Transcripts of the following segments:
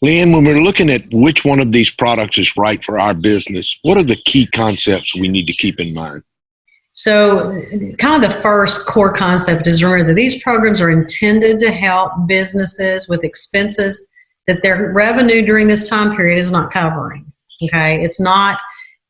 Leann, when we're looking at which one of these products is right for our business, what are the key concepts we need to keep in mind? So kind of the first core concept is remember that these programs are intended to help businesses with expenses that their revenue during this time period is not covering. Okay, it's not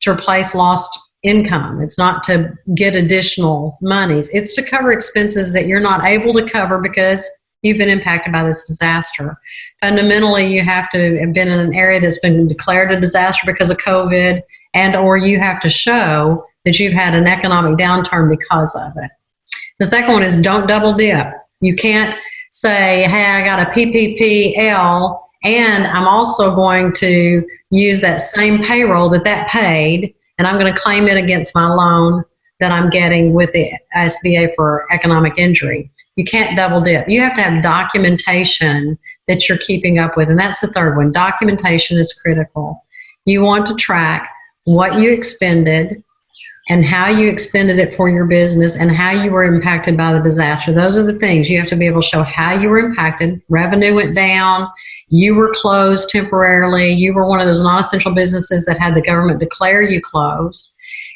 to replace lost income. It's not to get additional monies. It's to cover expenses that you're not able to cover because you've been impacted by this disaster. Fundamentally, you have to have been in an area that's been declared a disaster because of COVID, and or you have to show that you've had an economic downturn because of it. The second one is don't double dip. You can't say, hey, I got a PPPL and I'm also going to use that same payroll that paid and I'm going to claim it against my loan that I'm getting with the SBA for economic injury. You can't double dip. You have to have documentation that you're keeping up with, and that's the third one. Documentation is critical. You want to track what you expended and how you expended it for your business and how you were impacted by the disaster. Those are the things. You have to be able to show how you were impacted. Revenue went down. You were closed temporarily. You were one of those non-essential businesses that had the government declare you closed.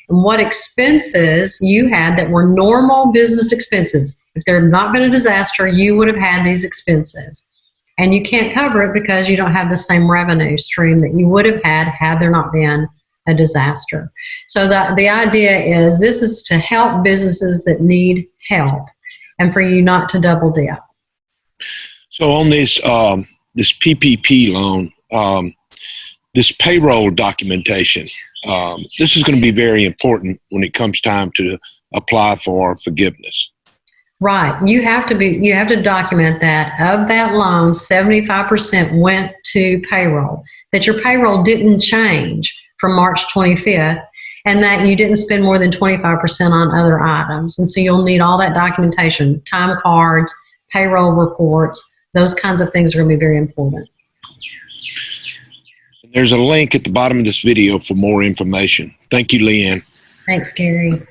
And what expenses you had that were normal business expenses. If there had not been a disaster, you would have had these expenses. And you can't cover it because you don't have the same revenue stream that you would have had there not been a disaster. So the idea is this is to help businesses that need help and for you not to double dip. So on this this PPP loan, this payroll documentation, this is going to be very important when it comes time to apply for forgiveness. Right. You have to document that of that loan, 75% went to payroll, that your payroll didn't change from March 25th, and that you didn't spend more than 25% on other items. And so you'll need all that documentation, time cards, payroll reports, those kinds of things are going to be very important. There's a link at the bottom of this video for more information. Thank you, Leann. Thanks, Gary.